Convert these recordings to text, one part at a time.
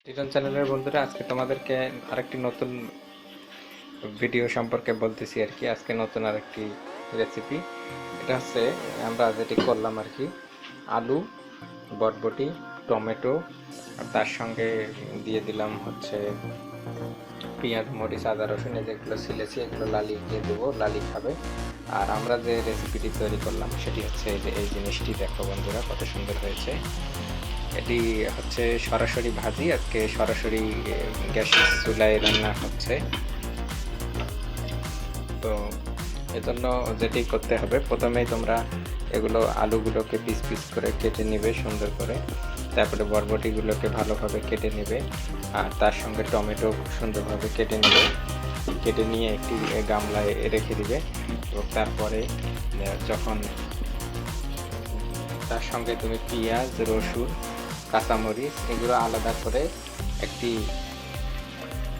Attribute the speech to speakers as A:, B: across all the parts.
A: টিটন চ্যানেলের বন্ধুরা, আজকে তোমাদেরকে আরেকটি নতুন ভিডিও সম্পর্কে বলতেছি আর কি। আজকে নতুন আরেকটি রেসিপি। এটা হচ্ছে আমরা যেটি করলাম আর কি, আলু, বটবটি, টমেটো, আর তার সঙ্গে দিয়ে দিলাম হচ্ছে পেঁয়াজ, মরিচ, আদা, রসুন, যেগুলো ছিলেছি এগুলো লালি দিয়ে দেবো, লালি খাবে। আর আমরা যে রেসিপিটি তৈরি করলাম সেটি হচ্ছে এই জিনিসটি দেখো বন্ধুরা, কত সুন্দর হয়েছে। এটি হচ্ছে সরাসরি ভাজি, আজকে সরাসরি গ্যাসের চুলায় রান্না হচ্ছে। তো এজন্য যেটি করতে হবে, প্রথমেই তোমরা এগুলো আলুগুলোকে পিস পিস করে কেটে নেবে সুন্দর করে, তারপরে বরবটিগুলোকে ভালোভাবে কেটে নেবে, আর তার সঙ্গে টমেটো সুন্দরভাবে কেটে নেবে। কেটে নিয়ে একটি গামলায় রেখে দিবে, এবং তারপরে যখন তার সঙ্গে তুমি পেঁয়াজ, রসুন, কাঁচামরিচ এগুলো আলাদা করে একটি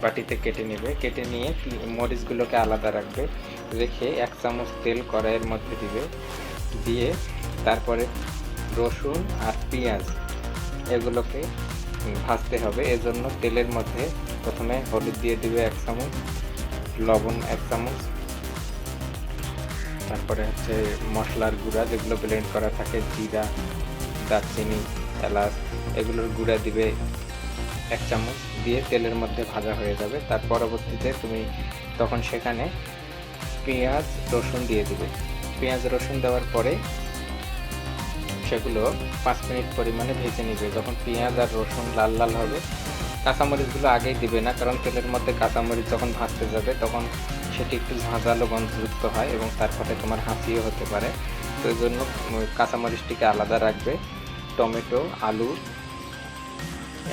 A: বাটিতে কেটে নেবে। কেটে নিয়ে মরিচগুলোকে আলাদা রাখবে, রেখে 1 চামচ তেল কড়াইয়ের মধ্যে দিবে। দিয়ে তারপরে রসুন আর পেঁয়াজ এগুলোকে ভাজতে হবে। এজন্য তেলের মধ্যে প্রথমে হলুদ দিয়ে দিবে 1 চামচ, লবণ 1 চামচ, তারপরে হচ্ছে মশলার গুঁড়া যেগুলো ব্লেন্ড করা থাকে, জিরা, দারচিনি, এলাচ এগুলোর গুঁড়া দিবে 1 চামচ। দিয়ে তেলের মধ্যে ভাজা হয়ে যাবে। তার পরবর্তীতে তুমি তখন সেখানে পেঁয়াজ, রসুন দিয়ে দিবে। পেঁয়াজ, রসুন দেওয়ার পরে সেগুলো 5 মিনিট পরিমাণে ভেজে নিবে। যখন পেঁয়াজ আর রসুন লাল লাল হবে, কাঁচামরিচগুলো আগেই দিবে না, কারণ তেলের মধ্যে কাঁচামরিচ যখন ভাজতে যাবে তখন সেটি একটু ঝাঁঝালো গন্ধযুক্ত হয় এবং তার ফলে তোমার হাসিও হতে পারে। তো এই জন্য কাঁচামরিচটিকে আলাদা রাখবে। টমেটো, আলু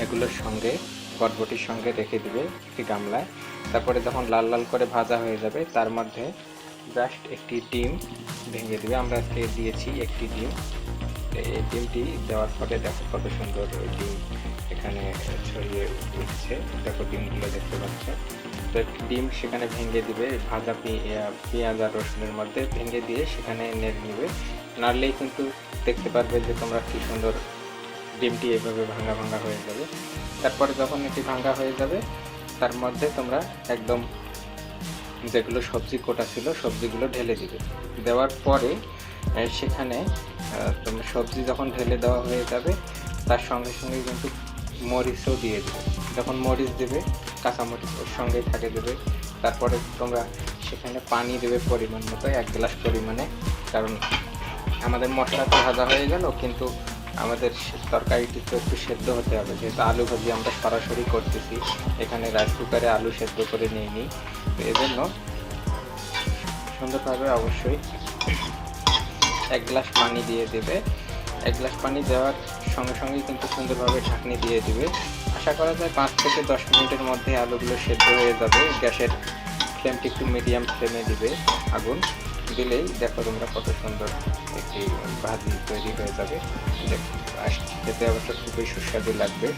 A: এগুলোর সঙ্গে, বটবটির সঙ্গে রেখে দিবে একটি গামলায়। তারপরে যখন লাল লাল করে ভাজা হয়ে যাবে, তার মধ্যে জাস্ট একটি ডিম ভেঙে দিবে। আমরা আজকে দিয়েছি একটি ডিম। এই ডিমটি দেওয়ার পরে দেখো কত সুন্দর ডিম এখানে ছড়িয়ে উঠছে। দেখো ডিমগুলো দেখতে পাচ্ছ। তো একটি ডিম সেখানে ভেঙে দিবে, ভাজা পেঁয়াজ আর রসুনের মধ্যে ভেঙে দিয়ে সেখানে নেড়ে নিবে। নাড়লেই কিন্তু দেখতে পারবে যে তোমরা কি সুন্দর ডিমটি এভাবে ভাঙা ভাঙা হয়ে যাবে। তারপরে যখন এটি ভাঙা হয়ে যাবে, তার মধ্যে তোমরা একদম যেগুলো সবজি কোটা ছিল সবজিগুলো ঢেলে দিবে। দেওয়ার পরে সেখানে তোমরা সবজি যখন ঢেলে দেওয়া হয়ে যাবে, তার সঙ্গে সঙ্গে কিন্তু মরিচও দিয়ে দেবে। যখন মরিচ দেবে, কাঁচামরিচ ওর সঙ্গেই থাকে দেবে। তারপরে তোমরা সেখানে পানি দেবে পরিমাণ মতো, 1 গ্লাস পরিমাণে। কারণ আমাদের মশলা তো ভাজা হয়ে গেল, কিন্তু আমাদের তরকারিটি তো একটু সেদ্ধ হতে হবে, যেহেতু আলু ভাজি আমরা সরাসরি করতেছি। এখানে রাইস কুকারে আলু সেদ্ধ করে নিয়ে নিই, তো এজন্য সুন্দরভাবে অবশ্যই 1 গ্লাস পানি দিয়ে দেবে। 1 গ্লাস পানি দেওয়ার সঙ্গে সঙ্গেই কিন্তু সুন্দরভাবে ঢাকনি দিয়ে দিবে। আশা করা যায় 5 থেকে 10 মিনিটের মধ্যে আলুগুলো সেদ্ধ হয়ে যাবে। গ্যাসের ফ্লেমটি একটু মিডিয়াম ফ্লেমে দিবে। আগুন দিলেই দেখো তোমরা কত সুন্দর একটি ভাজি তৈরি হয়ে যাবে। খেতে অবশ্য খুবই সুস্বাদু লাগবে।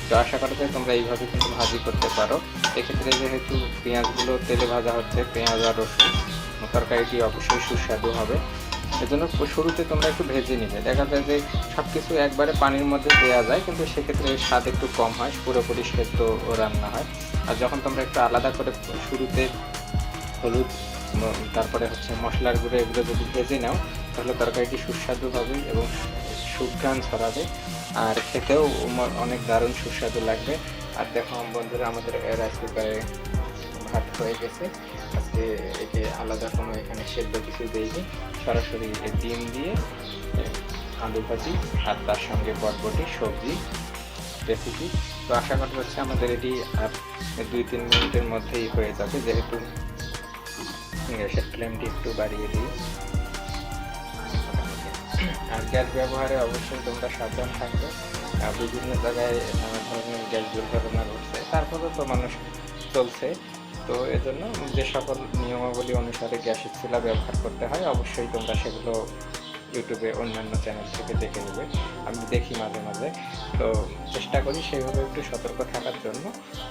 A: তো আশা করা যায় তোমরা এইভাবে কিন্তু ভাজি করতে পারো। এক্ষেত্রে যেহেতু পেঁয়াজগুলো তেলে ভাজা হচ্ছে, পেঁয়াজ আর রসুন, তরকারিটি অবশ্যই সুস্বাদু হবে। এজন্য শুরুতে তোমরা একটু ভেজে নিবে। দেখা যায় যে সব কিছু একবারে পানির মধ্যে দেওয়া যায়, কিন্তু সেক্ষেত্রে স্বাদ একটু কম হয়, পুরোপুরি সেদ্ধ রান্না হয়। আর যখন তোমরা একটু আলাদা করে শুরুতে হলুদ, তারপরে হচ্ছে মশলার গুঁড়ো এগুলো যদি ভেজে নাও, তাহলে তরকারিটি সুস্বাদু হবে এবং সুঘ্রাণ ছড়াবে, আর খেতেও অনেক দারুণ সুস্বাদু লাগবে। আর দেখো বন্ধুরা, আমাদের রাইস কুকারে ভাত হয়ে গেছে। আজকে একে আলাদা কোনো এখানে সেদ্ধ কিছু দিইনি, সরাসরি ডিম দিয়ে আলু ভাজি আর তার সঙ্গে বটবটি সবজি রেসিপি। তো আশা করা হচ্ছে আমাদের এটি আর 2-3 মিনিটের মধ্যেই হয়ে যাবে, যেহেতু গ্যাসের ফ্লেমটি একটু বাড়িয়ে দিই। আর গ্যাস ব্যবহারে অবশ্যই তোমরা সাবধান থাকবে। বিভিন্ন জায়গায় নানা ধরনের গ্যাস দুর্ঘটনা ঘটছে, তারপরেও তো মানুষ চলছে। তো এজন্য যে সকল নিয়মাবলী অনুসারে গ্যাসের চুলা ব্যবহার করতে হয়, অবশ্যই তোমরা সেগুলো ইউটিউবে অন্যান্য চ্যানেল থেকে দেখে নেবে। আমি দেখি মাঝে মাঝে, তো চেষ্টা করি সেইভাবে একটু সতর্ক থাকার জন্য।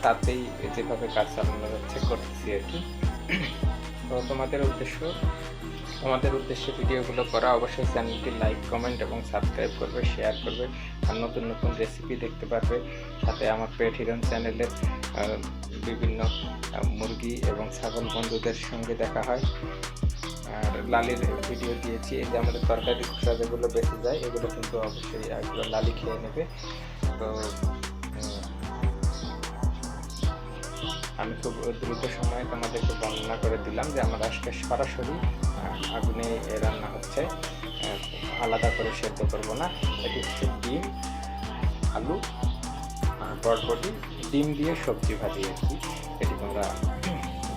A: তাতেই যেভাবে কাজ চালানো যাচ্ছে করতেছি আর কি। তো তোমাদের উদ্দেশ্য তোমাদের উদ্দেশ্যে ভিডিওগুলো করা। অবশ্যই চ্যানেলটি লাইক, কমেন্ট এবং সাবস্ক্রাইব করবে, শেয়ার করবে, আর নতুন নতুন রেসিপি দেখতে পারবে। সাথে আমার পেট হিরন চ্যানেলের বিভিন্ন মুরগি এবং ছাগল বন্ধুদের সঙ্গে দেখা হয়। আর লালির ভিডিও দিয়েছি, এই যে আমাদের তরকারি খোসা যেগুলো বেঁচে যায় এগুলো কিন্তু অবশ্যই এগুলো লালি খেয়ে নেবে। তো আমি খুব দ্রুত সময়ে তোমাদেরকে বর্ণনা করে দিলাম যে আমার আজকে সরাসরি আগুনে রান্না হচ্ছে, আলাদা করে সেদ্ধ করব না। এটি হচ্ছে ডিম, আলু, বরবটি, ডিম দিয়ে সবজি ভাজি আর কি। এটি তোমরা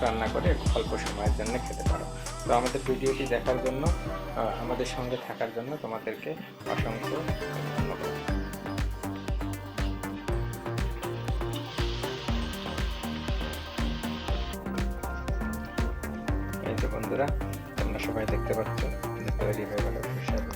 A: রান্না করে অল্প সময়ের জন্য খেতে পারো। তো আমাদের ভিডিওটি দেখার জন্য, আমাদের সঙ্গে থাকার জন্য তোমাদেরকে অসংখ্য ধন্যবাদ। এই যে বন্ধুরা, তোমরা সবাই দেখতে পাচ্ছ যে তৈরি হয়ে গেল সুস্বাদু।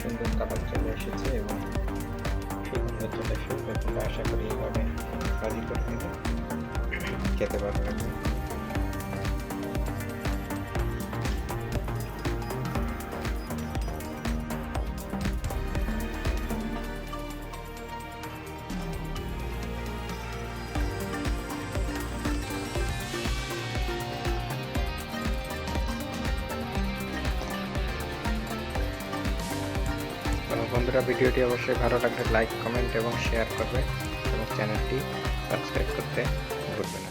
A: সুন্দর কালার চলে এসেছে এবং সুগন্ধ চলে এসেছে। তোমরা আশা করি এইভাবে ভাজি করে দিলে খেতে পারবে। বন্ধুরা, ভিডিওটি অবশ্যই ভালো লাগলে লাইক, কমেন্ট এবং শেয়ার করবে এবং চ্যানেলটি সাবস্ক্রাইব করতে ভুলবে না।